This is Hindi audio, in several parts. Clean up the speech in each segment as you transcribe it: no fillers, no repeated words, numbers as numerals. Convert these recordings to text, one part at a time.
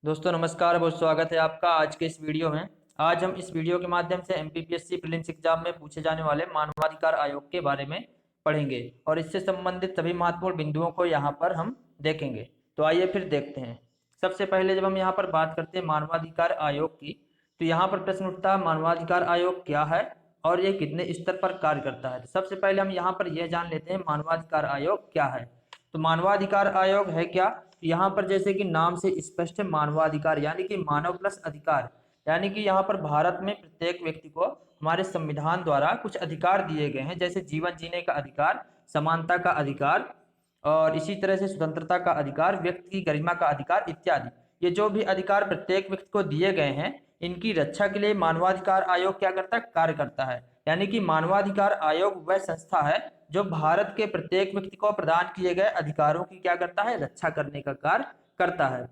दोस्तों नमस्कार, बहुत स्वागत है आपका आज के इस वीडियो में। आज हम इस वीडियो के माध्यम से एमपीपीएससी प्रीलिम्स एग्जाम में पूछे जाने वाले मानवाधिकार आयोग के बारे में पढ़ेंगे और इससे संबंधित सभी महत्वपूर्ण बिंदुओं को यहाँ पर हम देखेंगे। तो आइए फिर देखते हैं। सबसे पहले जब हम यहाँ पर बात करते हैं मानवाधिकार आयोग की, तो यहाँ पर प्रश्न उठता है मानवाधिकार आयोग क्या है और ये कितने स्तर पर कार्य करता है। तो सबसे पहले हम यहाँ पर यह जान लेते हैं मानवाधिकार आयोग क्या है। तो मानवाधिकार आयोग है क्या, यहाँ पर जैसे कि नाम से स्पष्ट है, मानवाधिकार यानी कि मानव प्लस अधिकार, यानी कि यहाँ पर भारत में प्रत्येक व्यक्ति को हमारे संविधान द्वारा कुछ अधिकार दिए गए हैं, जैसे जीवन जीने का अधिकार, समानता का अधिकार और इसी तरह से स्वतंत्रता का अधिकार, व्यक्ति की गरिमा का अधिकार इत्यादि। ये जो भी अधिकार प्रत्येक व्यक्ति को दिए गए हैं, इनकी रक्षा के लिए मानवाधिकार आयोग क्या करता है, कार्य करता है। यानी कि मानवाधिकार आयोग वह संस्था है जो भारत के प्रत्येक व्यक्ति को प्रदान किए गए अधिकारों की क्या करता है, रक्षा करने का कार्य करता है।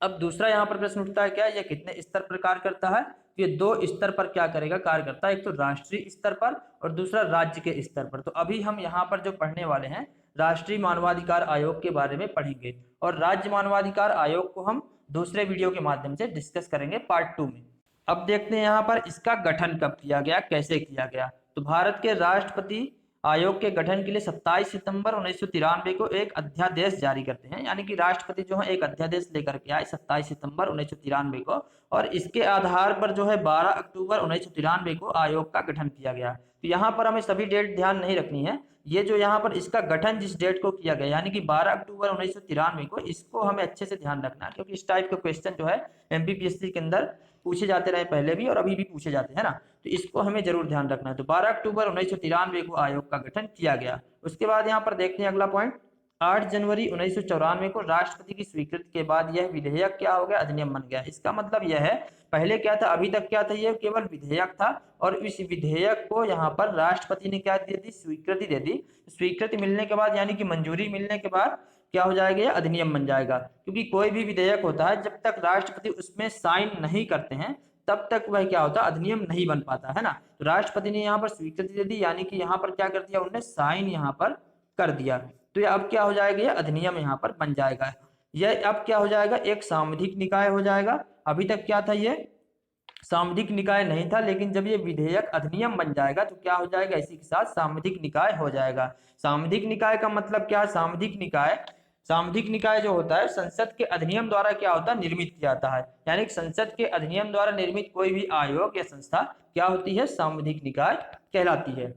अब दूसरा यहाँ पर प्रश्न उठता है क्या, यह कितने स्तर पर कार्य करता है। तो ये दो स्तर पर क्या करेगा, कार्य करता है, एक तो राष्ट्रीय स्तर पर और दूसरा राज्य के स्तर पर। तो अभी हम यहाँ पर जो पढ़ने वाले हैं राष्ट्रीय मानवाधिकार आयोग के बारे में पढ़ेंगे और राज्य मानवाधिकार आयोग को हम दूसरे वीडियो के माध्यम से डिस्कस करेंगे पार्ट 2 में। अब देखते हैं यहाँ पर इसका गठन कब किया गया, कैसे किया गया। तो भारत के राष्ट्रपति आयोग के गठन के लिए 27 सितंबर 1993 को एक अध्यादेश जारी करते हैं, यानी कि राष्ट्रपति जो है एक अध्यादेश लेकर के आए 27 सितंबर 1993 को, और इसके आधार पर जो है 12 अक्टूबर 1993 को आयोग का गठन किया गया। तो यहाँ पर हमें सभी डेट ध्यान नहीं रखनी है, ये जो यहाँ पर इसका गठन जिस डेट को किया गया यानी कि 12 अक्टूबर 1993 को, इसको हमें अच्छे से ध्यान रखना है, क्योंकि इस टाइप के क्वेश्चन जो है एमपीपीएससी के अंदर पूछे जाते रहे पहले भी और अभी भी पूछे जाते हैं ना, तो इसको हमें जरूर ध्यान रखना है। तो 12 अक्टूबर 1993 को आयोग का गठन किया गया। उसके बाद यहाँ पर देखते हैं अगला पॉइंट, 8 जनवरी 1994 को राष्ट्रपति की स्वीकृति के बाद यह विधेयक क्या हो गया, अधिनियम बन गया। इसका मतलब यह है, पहले क्या था, अभी तक क्या था, यह केवल विधेयक था और इस विधेयक को यहाँ पर राष्ट्रपति ने क्या दे दी, स्वीकृति दे दी। स्वीकृति मिलने के बाद यानी कि मंजूरी मिलने के बाद क्या हो जाएगा, यह अधिनियम बन जाएगा। क्योंकि कोई भी विधेयक होता है जब तक राष्ट्रपति उसमें साइन नहीं करते हैं तब तक वह क्या होता है, अधिनियम नहीं बन पाता है ना। तो राष्ट्रपति ने यहाँ पर स्वीकृति दे दी, यानी कि यहाँ पर क्या कर दिया, उन्होंने साइन यहाँ पर कर दिया। तो ये अब क्या हो जाएगा, ये अधिनियम यहाँ पर बन जाएगा। यह अब क्या हो जाएगा, एक सांविधिक निकाय हो जाएगा। अभी तक क्या था, ये सांविधिक निकाय नहीं था, लेकिन जब ये विधेयक अधिनियम बन जाएगा तो क्या हो जाएगा, इसी के साथ सांविधिक निकाय हो जाएगा। सांविधिक निकाय का मतलब क्या है, सांविधिक निकाय जो होता है संसद के अधिनियम द्वारा क्या होता है, निर्मित किया जाता है। यानी कि संसद के अधिनियम द्वारा निर्मित कोई भी आयोग या संस्था क्या होती है, सांविधिक निकाय कहलाती है।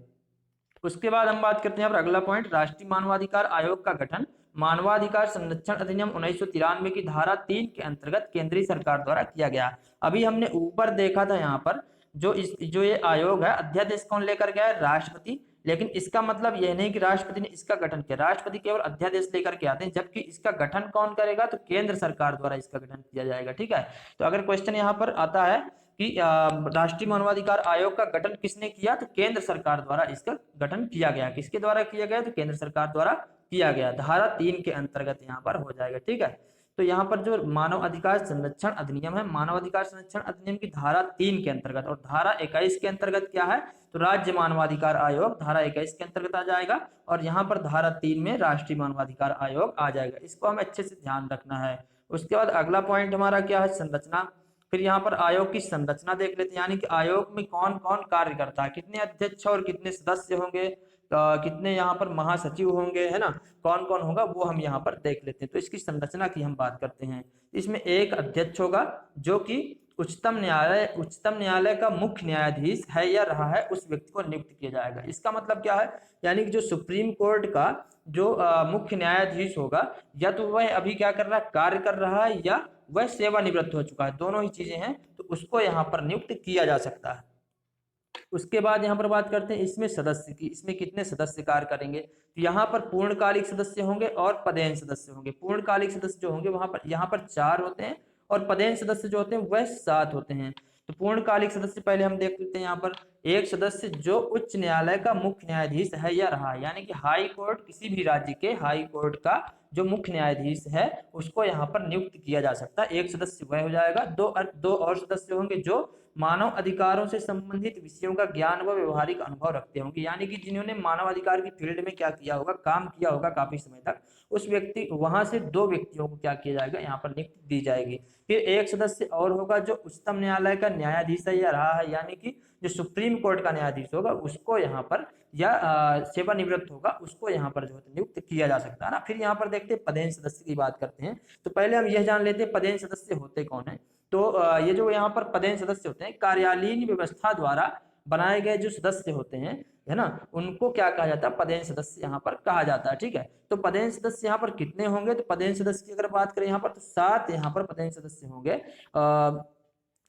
उसके बाद हम बात करते हैं यहाँ पर अगला पॉइंट, राष्ट्रीय मानवाधिकार आयोग का गठन मानवाधिकार संरक्षण अधिनियम 1993 की धारा 3 के अंतर्गत केंद्रीय सरकार द्वारा किया गया। अभी हमने ऊपर देखा था यहाँ पर जो ये आयोग है, अध्यादेश कौन लेकर गया है, राष्ट्रपति। लेकिन इसका मतलब यह नहीं कि राष्ट्रपति ने इसका गठन किया, राष्ट्रपति केवल अध्यादेश लेकर के आते हैं, जबकि इसका गठन कौन करेगा, तो केंद्र सरकार द्वारा इसका गठन किया जाएगा। ठीक है, तो अगर क्वेश्चन यहाँ पर आता है कि राष्ट्रीय मानवाधिकार आयोग का गठन किसने किया, तो केंद्र सरकार द्वारा इसका गठन किया गया। किसके द्वारा किया गया, तो केंद्र सरकार द्वारा किया गया, धारा 3 के अंतर्गत यहाँ पर हो जाएगा। ठीक है, तो यहाँ पर जो मानव अधिकार संरक्षण अधिनियम है, मानव अधिकार संरक्षण अधिनियम की धारा 3 के अंतर्गत और धारा 21 के अंतर्गत क्या है, तो राज्य मानवाधिकार आयोग धारा 21 के अंतर्गत आ जाएगा और यहाँ पर धारा 3 में राष्ट्रीय मानवाधिकार आयोग आ जाएगा। इसको हमें अच्छे से ध्यान रखना है। उसके बाद अगला पॉइंट हमारा क्या है, संरचना। फिर यहाँ पर आयोग की संरचना देख लेते हैं, यानी कि आयोग में कौन कौन कार्य करता है, कितने अध्यक्ष और कितने सदस्य होंगे, कितने यहाँ पर महासचिव होंगे, है ना, कौन कौन होगा वो हम यहाँ पर देख लेते हैं। तो इसकी संरचना की हम बात करते हैं। इसमें एक अध्यक्ष होगा जो कि उच्चतम न्यायालय का मुख्य न्यायाधीश है या रहा है उस व्यक्ति को नियुक्त किया जाएगा। इसका मतलब क्या है, यानी कि जो सुप्रीम कोर्ट का जो मुख्य न्यायाधीश होगा, या तो वह अभी क्या कर रहा है, कार्य कर रहा है, या वह सेवानिवृत्त हो चुका है, दोनों ही चीजें हैं, तो उसको यहाँ पर नियुक्त किया जा सकता है। उसके बाद यहाँ पर बात करते हैं इसमें सदस्य की, इसमें कितने सदस्य कार्य करेंगे। तो यहाँ पर पूर्णकालिक सदस्य होंगे और पदेन सदस्य होंगे। पूर्णकालिक सदस्य जो होंगे वहां पर यहाँ पर 4 होते हैं और पदेन सदस्य जो होते हैं वह 7 होते हैं। तो पूर्णकालिक सदस्य पहले हम देख लेते हैं। यहाँ पर एक सदस्य जो उच्च न्यायालय का मुख्य न्यायाधीश है या रहा, यानी कि हाई कोर्ट, किसी भी राज्य के हाई कोर्ट का जो मुख्य न्यायाधीश है उसको यहाँ पर नियुक्त किया जा सकता है। एक सदस्य वह हो जाएगा। दो और सदस्य होंगे जो मानव अधिकारों से संबंधित विषयों का ज्ञान व व्यवहारिक अनुभव रखते होंगे, यानी कि जिन्होंने मानव अधिकार की फील्ड में क्या किया होगा, काम किया होगा काफी समय तक, उस व्यक्ति वहां से 2 व्यक्तियों को क्या किया जाएगा, यहाँ पर नियुक्ति दी जाएगी। फिर एक सदस्य और होगा जो उच्चतम न्यायालय का न्यायाधीश है या रहा है, यानी कि जो सुप्रीम कोर्ट का न्यायाधीश होगा उसको यहाँ पर, या सेवानिवृत्त होगा उसको यहाँ पर जो है नियुक्त किया जा सकता है ना। फिर यहाँ पर देखते हैं पदेन सदस्य की बात करते हैं। तो पहले हम यह जान लेते हैं पदेन सदस्य होते कौन है। तो ये जो यहाँ पर पदेन सदस्य होते हैं, कार्यालयीन व्यवस्था द्वारा बनाए गए जो सदस्य होते हैं, है ना, उनको क्या कहा जाता है, पदेन सदस्य यहाँ पर कहा जाता है। ठीक है, तो पदेन सदस्य यहाँ पर कितने होंगे, तो पदेन सदस्य की अगर बात करें यहाँ पर तो 7 यहाँ पर पदेन सदस्य होंगे।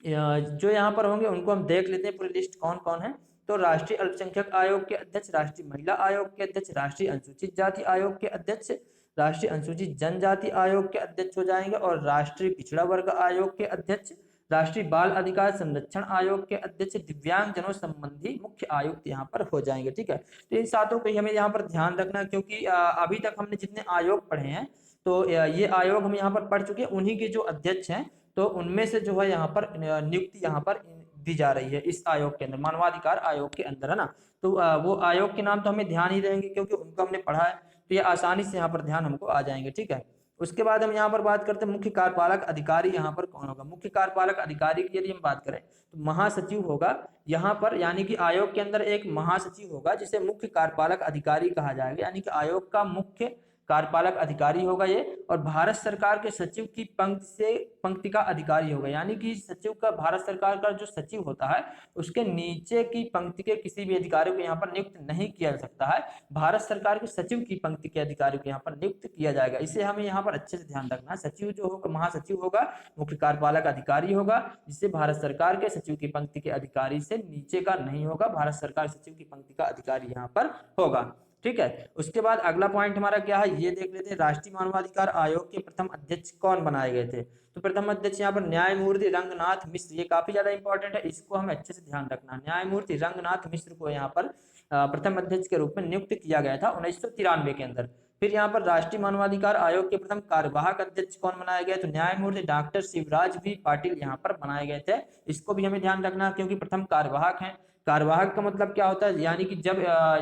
जो यहाँ पर होंगे उनको हम देख लेते हैं पूरी लिस्ट कौन कौन है। तो राष्ट्रीय अल्पसंख्यक आयोग के अध्यक्ष, राष्ट्रीय महिला आयोग के अध्यक्ष, राष्ट्रीय अनुसूचित जाति आयोग के अध्यक्ष, राष्ट्रीय अनुसूचित जनजाति आयोग के अध्यक्ष हो जाएंगे, और राष्ट्रीय पिछड़ा वर्ग आयोग के अध्यक्ष, राष्ट्रीय बाल अधिकार संरक्षण आयोग के अध्यक्ष, दिव्यांग जनों संबंधी मुख्य आयुक्त यहाँ पर हो जाएंगे। ठीक है, तो इन सातों को हमें यहाँ पर ध्यान रखना, क्योंकि अभी तक हमने जितने आयोग पढ़े हैं तो ये आयोग हम यहाँ पर पढ़ चुके हैं, उन्हीं के जो अध्यक्ष हैं तो उनमें से जो है यहाँ पर नियुक्ति यहाँ पर दी जा रही है इस आयोग के अंदर, मानवाधिकार आयोग के अंदर, है ना। तो वो आयोग के नाम तो हमें ध्यान ही रहेंगे क्योंकि उनको हमने पढ़ा है, तो ये आसानी से यहाँ पर ध्यान हमको आ जाएंगे। ठीक है, उसके बाद हम यहाँ पर बात करते हैं मुख्य कार्यपालक अधिकारी यहाँ पर कौन होगा। मुख्य कार्यपालक अधिकारी की यदि हम बात करें तो महासचिव होगा यहाँ पर, यानी कि आयोग के अंदर एक महासचिव होगा जिसे मुख्य कार्यपालक अधिकारी कहा जाएगा, यानी कि आयोग का मुख्य कार्यपालक अधिकारी होगा ये। और भारत सरकार के सचिव की पंक्ति से पंक्ति का अधिकारी होगा, यानी कि सचिव का, भारत सरकार का जो सचिव होता है उसके नीचे की पंक्ति के किसी भी अधिकारी को यहाँ पर नियुक्त नहीं किया जा सकता है, भारत सरकार के सचिव की पंक्ति के अधिकारी को यहाँ पर नियुक्त किया जाएगा। इसे हमें यहाँ पर अच्छे से ध्यान रखना है। सचिव जो होगा, महासचिव होगा, मुख्य कार्यपालक अधिकारी होगा, जिससे भारत सरकार के सचिव की पंक्ति के अधिकारी से नीचे का नहीं होगा, भारत सरकार सचिव की पंक्ति का अधिकारी यहाँ पर होगा। ठीक है, उसके बाद अगला पॉइंट हमारा क्या है ये देख लेते हैं। राष्ट्रीय मानवाधिकार आयोग के प्रथम अध्यक्ष कौन बनाए गए थे। तो प्रथम अध्यक्ष यहाँ पर न्यायमूर्ति रंगनाथ मिश्र, ये काफी ज्यादा इंपॉर्टेंट है, इसको हमें अच्छे से ध्यान रखना। न्यायमूर्ति रंगनाथ मिश्र को यहाँ पर प्रथम अध्यक्ष के रूप में नियुक्त किया गया था 1993 के अंदर। फिर यहाँ पर राष्ट्रीय मानवाधिकार आयोग के प्रथम कार्यवाहक अध्यक्ष कौन बनाए गए, तो न्यायमूर्ति डॉक्टर शिवराज बी पाटिल यहाँ पर बनाए गए थे। इसको भी हमें ध्यान रखना क्योंकि प्रथम कार्यवाहक है। कार्यवाहक का मतलब क्या होता है, यानी कि जब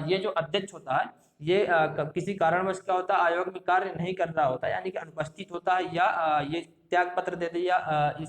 ये जो अध्यक्ष होता है ये किसी कारणवश क्या होता है, आयोग में कार्य नहीं कर रहा होता है, यानी कि अनुपस्थित होता है, या ये त्याग पत्र दे दे, या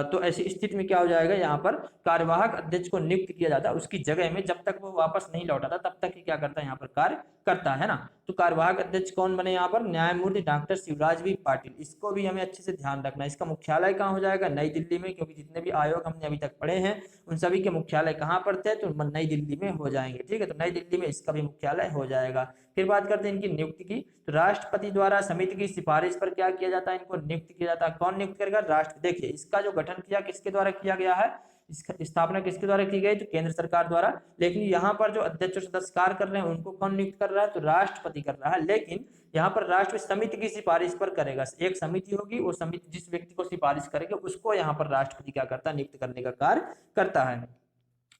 तो ऐसी स्थिति में क्या हो जाएगा, यहाँ पर कार्यवाहक अध्यक्ष को नियुक्त किया जाता है उसकी जगह में, जब तक वो वापस नहीं लौटाता तब तक ही क्या करता है, यहाँ पर कार्य करता है ना। तो कार्यवाहक अध्यक्ष कौन बने यहाँ पर, न्यायमूर्ति डॉक्टर शिवराज बी पाटिल। इसको भी हमें अच्छे से ध्यान रखना है। इसका मुख्यालय कहाँ हो जाएगा, नई दिल्ली में, क्योंकि जितने भी आयोग हमने अभी तक पढ़े हैं उन सभी के मुख्यालय कहाँ पर थे, तो नई दिल्ली में हो जाएंगे। ठीक है, तो नई दिल्ली में इसका भी मुख्यालय हो जाएगा। फिर बात करते हैं इनकी नियुक्ति की। तो राष्ट्रपति द्वारा समिति की सिफारिश पर क्या किया जाता है, इनको नियुक्त किया जाता है। कौन नियुक्त करेगा, राष्ट्र। देखिए इसका जो गठन किया किसके द्वारा किया गया है, इसका स्थापना किसके द्वारा की गई, तो केंद्र सरकार द्वारा। लेकिन यहाँ पर जो अध्यक्ष और सदस्य कार्य कर रहे हैं उनको कौन नियुक्त कर रहा है, तो राष्ट्रपति कर रहा है। लेकिन यहाँ पर राष्ट्रपति समिति की सिफारिश पर करेगा। एक समिति होगी, वो समिति जिस व्यक्ति को सिफारिश करेगी उसको यहाँ पर राष्ट्रपति क्या करता है, नियुक्त करने का कार्य करता है।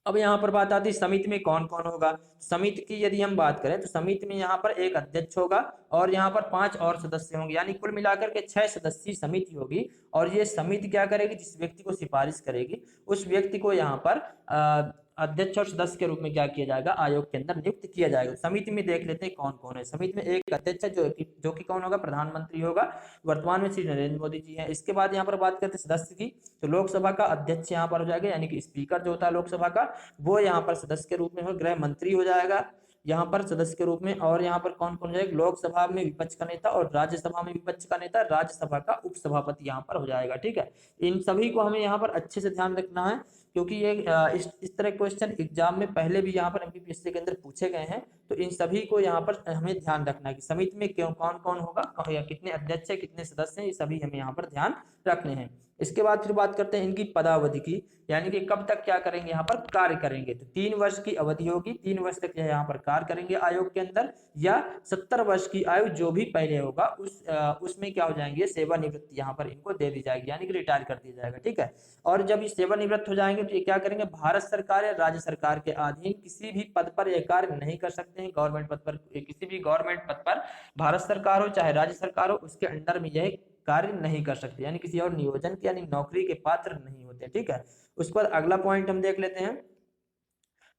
अब यहाँ पर बात आती है समिति में कौन कौन होगा। समिति की यदि हम बात करें तो समिति में यहाँ पर एक अध्यक्ष होगा और यहाँ पर 5 और सदस्य होंगे, यानी कुल मिलाकर के 6 सदस्यीय समिति होगी। और ये समिति क्या करेगी, जिस व्यक्ति को सिफारिश करेगी उस व्यक्ति को यहाँ पर अध्यक्ष और सदस्य के रूप में क्या किया जाएगा, आयोग के अंदर नियुक्त किया जाएगा। समिति में देख लेते हैं कौन कौन है। समिति में एक अध्यक्ष है जो कि कौन होगा, प्रधानमंत्री होगा, वर्तमान में श्री नरेंद्र मोदी जी हैं। इसके बाद यहाँ पर बात करते हैं सदस्य की, तो लोकसभा का अध्यक्ष यहाँ पर हो जाएगा, यानी कि स्पीकर जो होता है लोकसभा का, वो यहाँ पर सदस्य के रूप में हो। गृह मंत्री हो जाएगा यहाँ पर सदस्य के रूप में। और यहाँ पर कौन कौन जाएगा, लोकसभा में विपक्ष का नेता और राज्यसभा में विपक्ष का नेता, राज्यसभा का उपसभापति यहाँ पर हो जाएगा। ठीक है, इन सभी को हमें यहाँ पर अच्छे से ध्यान रखना है क्योंकि ये इस तरह क्वेश्चन एग्जाम में पहले भी यहाँ पर एमपीपीएससी के अंदर पूछे गए हैं। तो इन सभी को यहाँ पर हमें ध्यान रखना है कि समिति में क्यों कौन कौन होगा या कितने अध्यक्ष है, कितने सदस्य हैं, ये सभी हमें यहाँ पर ध्यान रखने हैं। इसके बाद फिर बात करते हैं इनकी पदावधि की, यानी कि कब तक क्या करेंगे, यहाँ पर कार्य करेंगे। तो 3 वर्ष की अवधि होगी, 3 वर्ष तक यहाँ पर कार्य करेंगे आयोग के अंदर, या 70 वर्ष की आयु जो भी पहले होगा उसमें क्या हो जाएंगे, सेवानिवृत्ति यहाँ पर इनको दे दी जाएगी, यानी कि रिटायर कर दिया जाएगा। ठीक है, और जब ये सेवानिवृत्त हो जाएंगे तो ये क्या करेंगे, भारत सरकार या राज्य सरकार के अधीन किसी भी पद पर यह कार्य नहीं कर सकते हैं। गवर्नमेंट पद पर, किसी भी गवर्नमेंट पद पर, भारत सरकार हो चाहे राज्य सरकार हो, उसके अंडर में यह कार्य नहीं कर सकते, यानी किसी और नियोजन के यानी नौकरी के पात्र नहीं होते। ठीक है, उस पर अगला पॉइंट हम देख लेते हैं।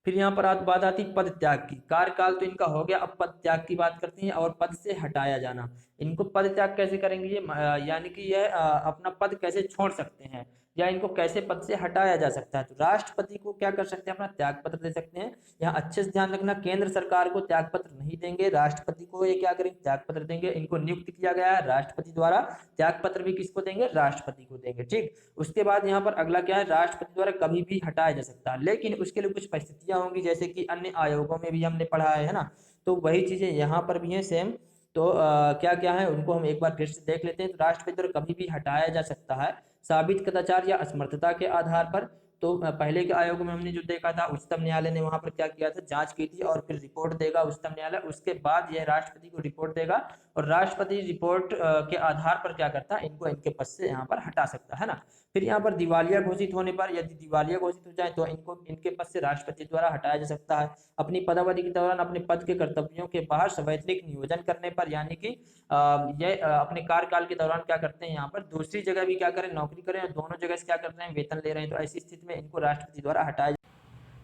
फिर यहाँ पर बात आती पद त्याग की। कार्यकाल तो इनका हो गया, अब पद त्याग की बात करते हैं और पद से हटाया जाना। इनको पद त्याग कैसे करेंगे ये, यानी कि यह अपना पद कैसे छोड़ सकते हैं या इनको कैसे पद से हटाया जा सकता है। तो राष्ट्रपति को क्या कर सकते हैं, अपना त्याग पत्र दे सकते हैं। यहाँ अच्छे से ध्यान रखना, केंद्र सरकार को त्याग पत्र नहीं देंगे, राष्ट्रपति को ये क्या करेंगे, त्याग पत्र देंगे। इनको नियुक्त किया गया है राष्ट्रपति द्वारा, त्याग पत्र भी किसको देंगे, राष्ट्रपति को देंगे। ठीक, उसके बाद यहाँ पर अगला क्या है, राष्ट्रपति द्वारा कभी भी हटाया जा सकता है, लेकिन उसके लिए कुछ परिस्थितियां होंगी, जैसे कि अन्य आयोगों में भी हमने पढ़ा है ना, तो वही चीजें यहाँ पर भी है सेम। तो क्या क्या है उनको हम एक बार फिर से देख लेते हैं। तो राष्ट्रपति द्वारा कभी भी हटाया जा सकता है साबित कदाचार या असमर्थता के आधार पर। तो पहले के आयोग में हमने जो देखा था, उच्चतम न्यायालय ने वहां पर क्या किया था, जांच की थी और फिर रिपोर्ट देगा उच्चतम न्यायालय, उसके बाद यह राष्ट्रपति को रिपोर्ट देगा और राष्ट्रपति रिपोर्ट के आधार पर क्या करता है, इनको इनके पद से यहाँ पर हटा सकता है ना। फिर यहाँ पर दिवालिया घोषित होने पर, यदि दिवालिया घोषित हो जाए तो इनको इनके पद से राष्ट्रपति द्वारा हटाया जा सकता है। अपनी पदावधि के दौरान अपने पद के कर्तव्यों के बाहर संवैतनिक नियोजन करने पर, यानी कि ये अपने कार्यकाल के दौरान क्या करते हैं, यहाँ पर दूसरी जगह भी क्या करें, नौकरी करें, और दोनों जगह से क्या कर रहे हैं, वेतन ले रहे हैं, तो ऐसी स्थिति में इनको राष्ट्रपति द्वारा हटाया।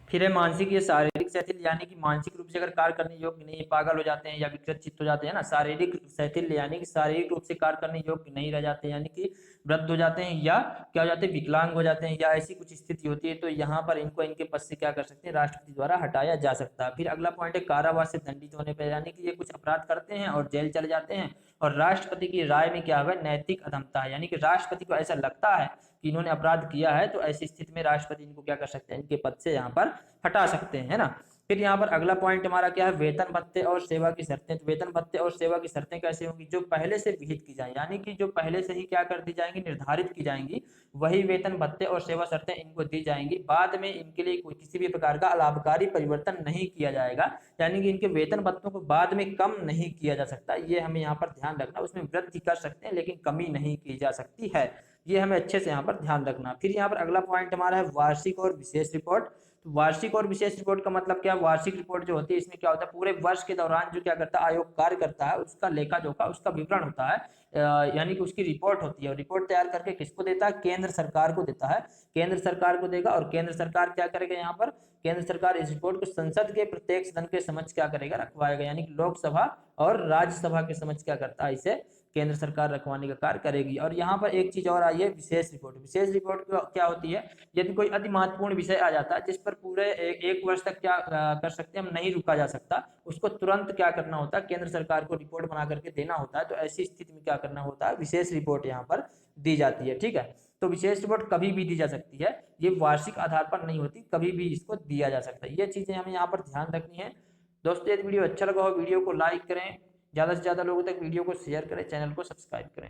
फिर है मानसिक या शारीरिक शिथिल, यानी कि मानसिक रूप से अगर कार्य करने योग्य नहीं, पागल हो जाते हैं या विकृत चित्त हो जाते हैं ना। शारीरिक शिथिल यानी कि शारीरिक रूप से कार्य करने योग्य नहीं रह जाते, यानी कि वृद्ध हो जाते हैं या क्या हो जाते हैं, विकलांग हो जाते हैं या ऐसी कुछ स्थिति होती है, तो यहाँ पर इनको इनके पद से क्या कर सकते हैं, राष्ट्रपति द्वारा हटाया जा सकता है। फिर अगला पॉइंट है कारावास से दंडित होने पर, यानी कि ये कुछ अपराध करते हैं और जेल चले जाते हैं और राष्ट्रपति की राय में क्या है, नैतिक अधमता है, यानी कि राष्ट्रपति को ऐसा लगता है कि इन्होंने अपराध किया है, तो ऐसी स्थिति में राष्ट्रपति इनको क्या कर सकते हैं, इनके पद से यहाँ पर हटा सकते हैं, है ना। फिर यहाँ पर अगला पॉइंट हमारा क्या है, वेतन भत्ते और सेवा की शर्तें। तो वेतन भत्ते और सेवा की शर्तें कैसे होंगी, जो पहले से विहित की जाए, यानी कि जो पहले से ही क्या कर दी जाएंगी, निर्धारित की जाएंगी, वही वेतन भत्ते और सेवा शर्तें इनको दी जाएंगी। बाद में इनके लिए कोई किसी भी प्रकार का अलाभकारी परिवर्तन नहीं किया जाएगा, यानी कि इनके वेतन भत्तों को बाद में कम नहीं किया जा सकता, ये हमें यहाँ पर ध्यान रखना। उसमें वृद्धि कर सकते हैं लेकिन कमी नहीं की जा सकती है, ये हमें अच्छे से यहाँ पर ध्यान रखना। फिर यहाँ पर अगला पॉइंट हमारा है वार्षिक और विशेष रिपोर्ट। तो वार्षिक और विशेष रिपोर्ट का मतलब क्या है, वार्षिक रिपोर्ट जो होती है इसमें क्या होता है, पूरे वर्ष के दौरान जो क्या करता है आयोग कार्य करता है, उसका लेखा जोखा, उसका विवरण होता है, यानी कि उसकी रिपोर्ट होती है। और रिपोर्ट तैयार करके किसको देता है, केंद्र सरकार को देता है, केंद्र सरकार को देगा। और केंद्र सरकार क्या करेगा, यहाँ पर केंद्र सरकार इस रिपोर्ट को संसद के प्रत्येक सदन के समक्ष क्या करेगा, रखवाएगा, यानी कि लोकसभा और राज्यसभा के समक्ष क्या करता है, इसे केंद्र सरकार रखवाने का कार्य करेगी। और यहाँ पर एक चीज और आई है, विशेष रिपोर्ट। विशेष रिपोर्ट क्या होती है, यदि कोई अति महत्वपूर्ण विषय आ जाता है जिस पर पूरे एक वर्ष तक क्या कर सकते हैं हम, नहीं रुका जा सकता, उसको तुरंत क्या करना होता है, केंद्र सरकार को रिपोर्ट बना करके देना होता है, तो ऐसी स्थिति में क्या करना होता है, विशेष रिपोर्ट यहाँ पर दी जाती है। ठीक है, तो विशेष रिपोर्ट कभी भी दी जा सकती है, ये वार्षिक आधार पर नहीं होती, कभी भी इसको दिया जा सकता है। ये चीजें हमें यहाँ पर ध्यान रखनी है। दोस्तों यदि वीडियो अच्छा लगा हो, वीडियो को लाइक करें, ज़्यादा से ज़्यादा लोगों तक वीडियो को शेयर करें, चैनल को सब्सक्राइब करें।